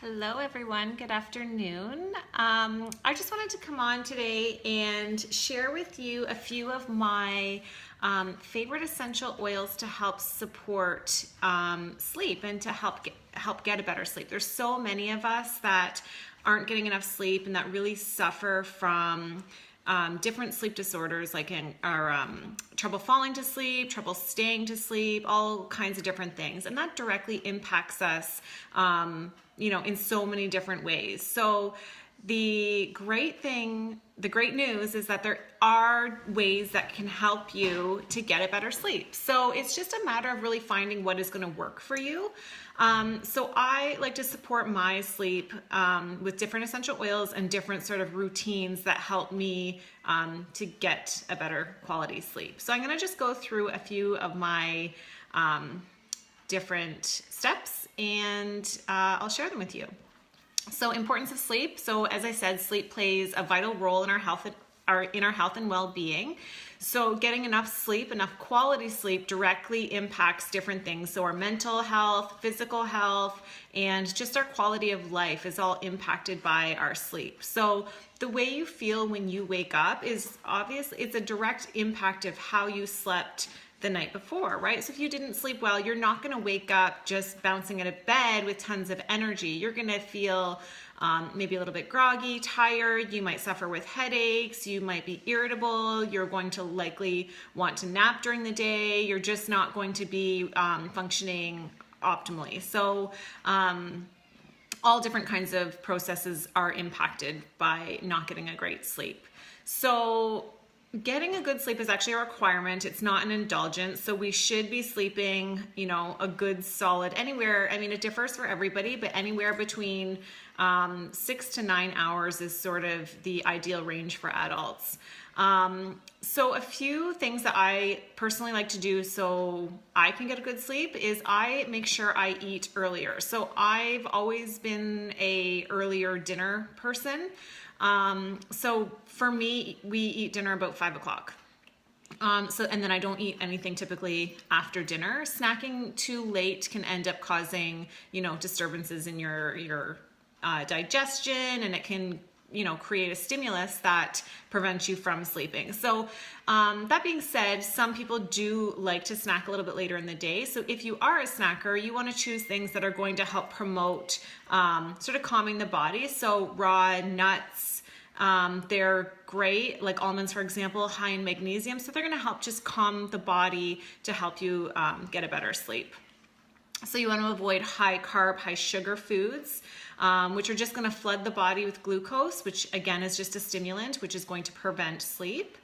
Hello everyone, good afternoon. I just wanted to come on today and share with you a few of my favorite essential oils to help support sleep and to help get a better sleep. There's so many of us that aren't getting enough sleep and that really suffer from different sleep disorders like trouble falling to sleep, trouble staying to sleep, all kinds of different things. And that directly impacts us in so many different ways. So the great news is that there are ways that can help you to get a better sleep. So it's just a matter of really finding what is going to work for you. So I like to support my sleep with different essential oils and different sort of routines that help me to get a better quality sleep. So I'm going to just go through a few of my different steps and I'll share them with you. So importance of sleep. So as I said, sleep plays a vital role in our health and well-being. So getting enough sleep, enough quality sleep directly impacts different things. So our mental health, physical health, and just our quality of life is all impacted by our sleep. So the way you feel when you wake up is obviously, it's a direct impact of how you slept the night before, right? So if you didn't sleep well, you're not going to wake up just bouncing out of bed with tons of energy. You're going to feel maybe a little bit groggy, tired. You might suffer with headaches. You might be irritable. You're going to likely want to nap during the day. You're just not going to be functioning optimally. So all different kinds of processes are impacted by not getting a great sleep. So getting a good sleep is actually a requirement. It's not an indulgence. So we should be sleeping, a good solid anywhere. I mean, it differs for everybody, but anywhere between 6 to 9 hours is sort of the ideal range for adults. So a few things that I personally like to do so I can get a good sleep is I make sure I eat earlier. So I've always been a earlier dinner person. So for me, we eat dinner about 5 o'clock. And then I don't eat anything typically after dinner. Snacking too late can end up causing, disturbances in your digestion, and it can, create a stimulus that prevents you from sleeping. So that being said, some people do like to snack a little bit later in the day. So if you are a snacker, you want to choose things that are going to help promote sort of calming the body. So raw nuts, they're great, like almonds, for example, high in magnesium. So they're going to help just calm the body to help you get a better sleep. So you want to avoid high carb, high sugar foods, which are just going to flood the body with glucose, which again is just a stimulant, which is going to prevent sleep.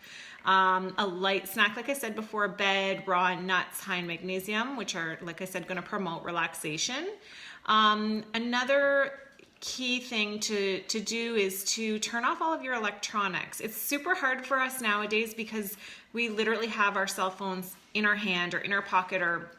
A light snack, like I said, before bed, raw nuts, high in magnesium, which are, like I said, going to promote relaxation. Another key thing to do is to turn off all of your electronics. It's super hard for us nowadays because we literally have our cell phones in our hand or in our pocket or,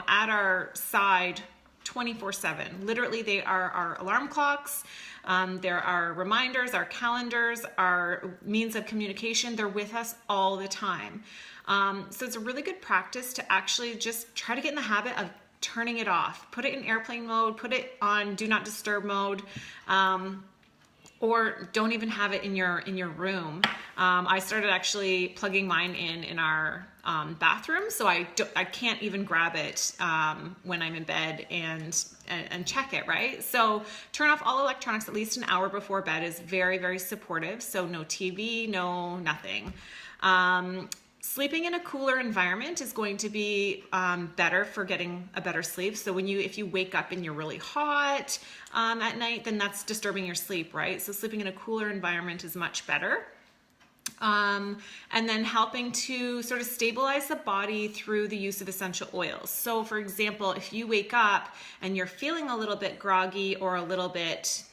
at our side 24/7. Literally, they are our alarm clocks. There are reminders, our calendars, our means of communication. They're with us all the time. So it's a really good practice to actually just try to get in the habit of turning it off. Put it in airplane mode, put it on do not disturb mode, or don't even have it in your room. I started actually plugging mine in our bathroom, so I can't even grab it when I'm in bed and check it, right? So turn off all electronics at least an hour before bed is very, very supportive. So no TV, no nothing. Sleeping in a cooler environment is going to be better for getting a better sleep. So if you wake up and you're really hot at night, then that's disturbing your sleep, right? So sleeping in a cooler environment is much better. And then helping to sort of stabilize the body through the use of essential oils. So for example, if you wake up and you're feeling a little bit groggy or a little bit,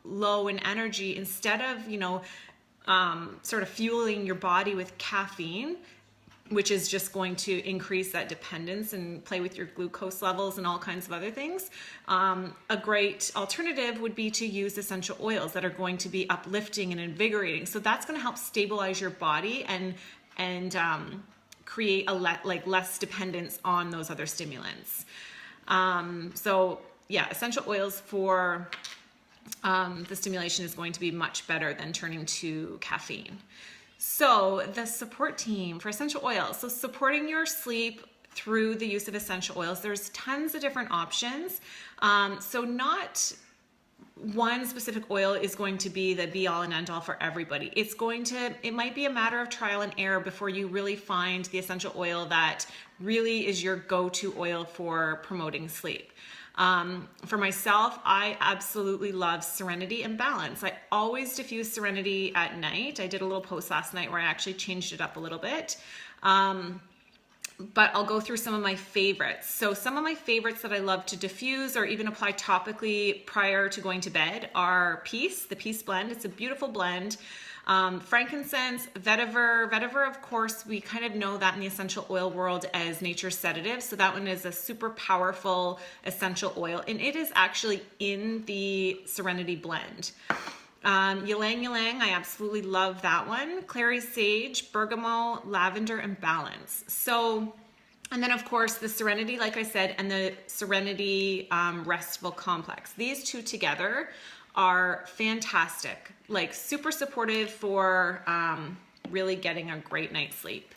low in energy, instead of, sort of fueling your body with caffeine, which is just going to increase that dependence and play with your glucose levels and all kinds of other things. A great alternative would be to use essential oils that are going to be uplifting and invigorating. So that's going to help stabilize your body and create less dependence on those other stimulants. So yeah, essential oils for the stimulation is going to be much better than turning to caffeine. So the support team for essential oils. So supporting your sleep through the use of essential oils, there's tons of different options. So not one specific oil is going to be the be all and end all for everybody. It might be a matter of trial and error before you really find the essential oil that really is your go-to oil for promoting sleep. For myself, I absolutely love Serenity and Balance. I always diffuse Serenity at night. I did a little post last night where I actually changed it up a little bit. But I'll go through some of my favorites. So some of my favorites that I love to diffuse or even apply topically prior to going to bed are Peace, the Peace blend. It's a beautiful blend. Frankincense, vetiver. Vetiver, of course, we kind of know that in the essential oil world as nature's sedative. So that one is a super powerful essential oil, and it is actually in the Serenity blend. Ylang Ylang, I absolutely love that one. Clary Sage, Bergamot, Lavender, and Balance. So, and then of course the Serenity, like I said, and the Serenity Restful Complex. These two together are fantastic, like super supportive for really getting a great night's sleep.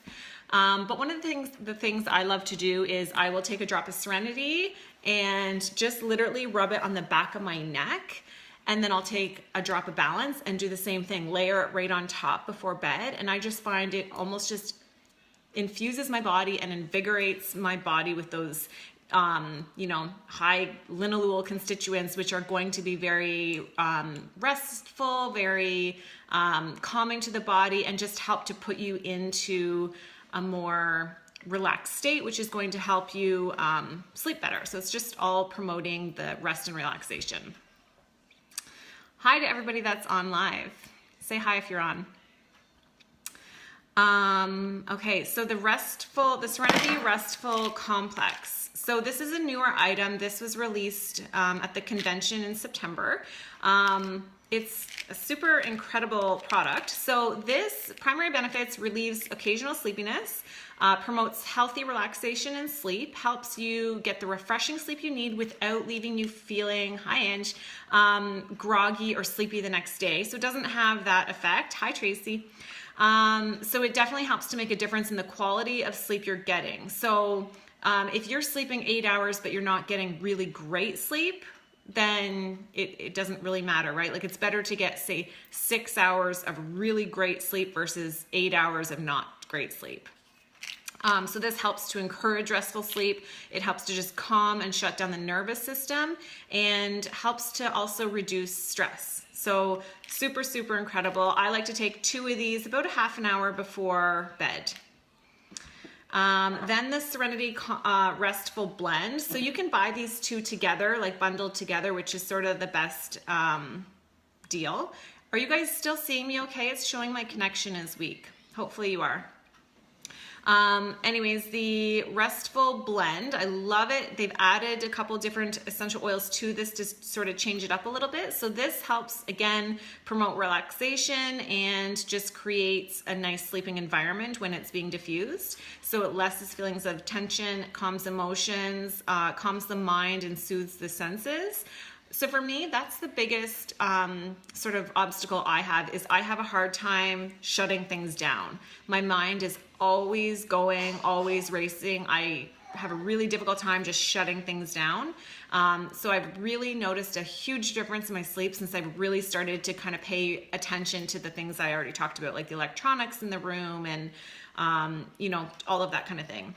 But one of the things I love to do is I will take a drop of Serenity and just literally rub it on the back of my neck. And then I'll take a drop of Balance and do the same thing, layer it right on top before bed. And I just find it almost just infuses my body and invigorates my body with those, high linalool constituents, which are going to be very restful, very calming to the body, and just help to put you into a more relaxed state, which is going to help you sleep better. So it's just all promoting the rest and relaxation. Hi to everybody that's on live. Say hi if you're on. Okay, so the Serenity Restful Complex. So this is a newer item. This was released at the convention in September. It's a super incredible product. So this primary benefits relieves occasional sleepiness, promotes healthy relaxation and sleep, helps you get the refreshing sleep you need without leaving you feeling, groggy or sleepy the next day. So it doesn't have that effect. Hi, Tracy. So it definitely helps to make a difference in the quality of sleep you're getting. So if you're sleeping 8 hours, but you're not getting really great sleep, then it doesn't really matter, right? Like it's better to get, say, 6 hours of really great sleep versus 8 hours of not great sleep. So this helps to encourage restful sleep. It helps to just calm and shut down the nervous system and helps to also reduce stress. So super, super incredible. I like to take 2 of these about a half an hour before bed. Then the Serenity Restful Blend. So you can buy these 2 together, like bundled together, which is sort of the best deal. Are you guys still seeing me okay? It's showing my connection is weak. Hopefully you are. Anyways, the Restful Blend, I love it. They've added a couple different essential oils to this to sort of change it up a little bit. So this helps, again, promote relaxation and just creates a nice sleeping environment when it's being diffused. So it lessens feelings of tension, calms emotions, calms the mind, and soothes the senses. So for me, that's the biggest sort of obstacle I have, is I have a hard time shutting things down. My mind is always going, always racing. I have a really difficult time just shutting things down. So I've really noticed a huge difference in my sleep since I've really started to kind of pay attention to the things I already talked about, like the electronics in the room and, all of that kind of thing.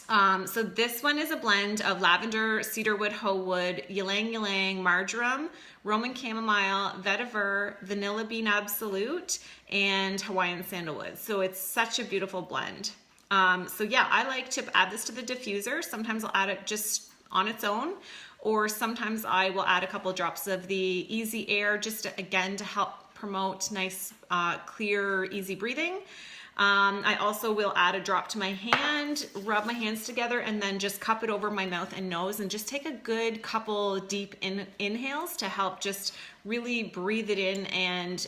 So this one is a blend of lavender, cedarwood, hoe wood, ylang ylang, marjoram, Roman chamomile, vetiver, vanilla bean absolute, and Hawaiian sandalwood. So it's such a beautiful blend. So yeah, I like to add this to the diffuser. Sometimes I'll add it just on its own, or sometimes I will add a couple drops of the Easy Air just to, again, to help promote nice, clear, easy breathing. I also will add a drop to my hand, rub my hands together, and then just cup it over my mouth and nose and just take a good couple deep inhales to help just really breathe it in and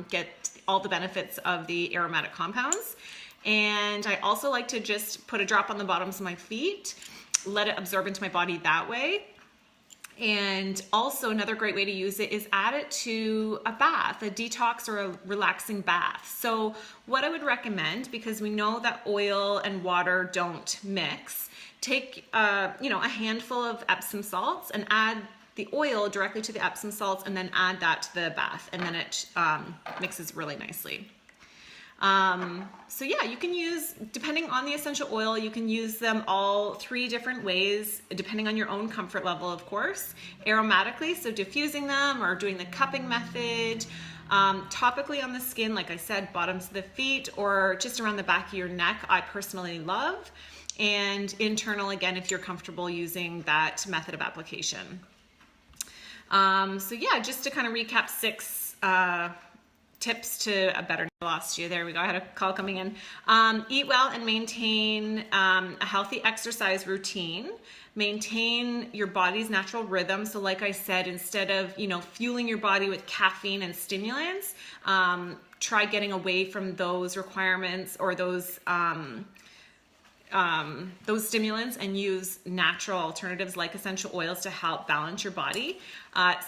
get all the benefits of the aromatic compounds. And I also like to just put a drop on the bottoms of my feet, let it absorb into my body that way. And also another great way to use it is add it to a bath, a detox or a relaxing bath. So what I would recommend, because we know that oil and water don't mix, take a handful of Epsom salts and add the oil directly to the Epsom salts, and then add that to the bath, and then it mixes really nicely. So yeah, you can use, depending on the essential oil, you can use them all 3 different ways, depending on your own comfort level, of course. Aromatically, so diffusing them or doing the cupping method. Topically on the skin, like I said, bottoms of the feet or just around the back of your neck, I personally love. And internal, again, if you're comfortable using that method of application. So yeah, just to kind of recap 6 tips to a better, lost you. There we go. I had a call coming in. Eat well and maintain a healthy exercise routine. Maintain your body's natural rhythm. So like I said, instead of, fueling your body with caffeine and stimulants, try getting away from those requirements or those stimulants and use natural alternatives like essential oils to help balance your body.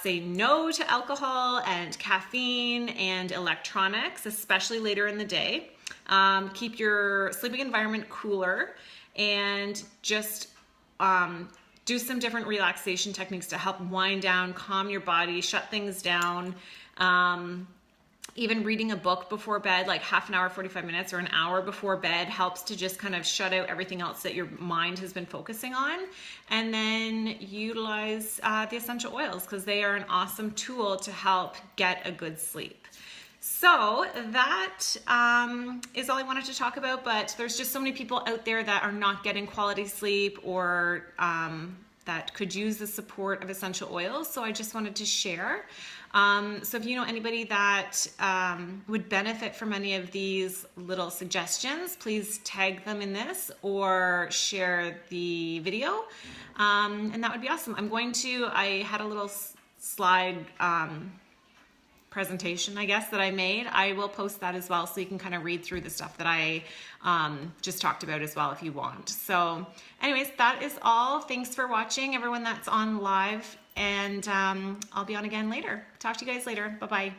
Say no to alcohol and caffeine and electronics, especially later in the day. Keep your sleeping environment cooler, and just do some different relaxation techniques to help wind down, calm your body, shut things down. Even reading a book before bed, like half an hour, 45 minutes, or an hour before bed, helps to just kind of shut out everything else that your mind has been focusing on. And then utilize the essential oils, because they are an awesome tool to help get a good sleep. So that is all I wanted to talk about, but there's just so many people out there that are not getting quality sleep, or that could use the support of essential oils. So I just wanted to share. So if you know anybody that would benefit from any of these little suggestions, please tag them in this or share the video, and that would be awesome. I had a little slide presentation, I guess, that I made. I will post that as well, so you can kind of read through the stuff that I just talked about as well if you want. So anyways, that is all. Thanks for watching, everyone that's on live, and I'll be on again later. Talk to you guys later. Bye-bye.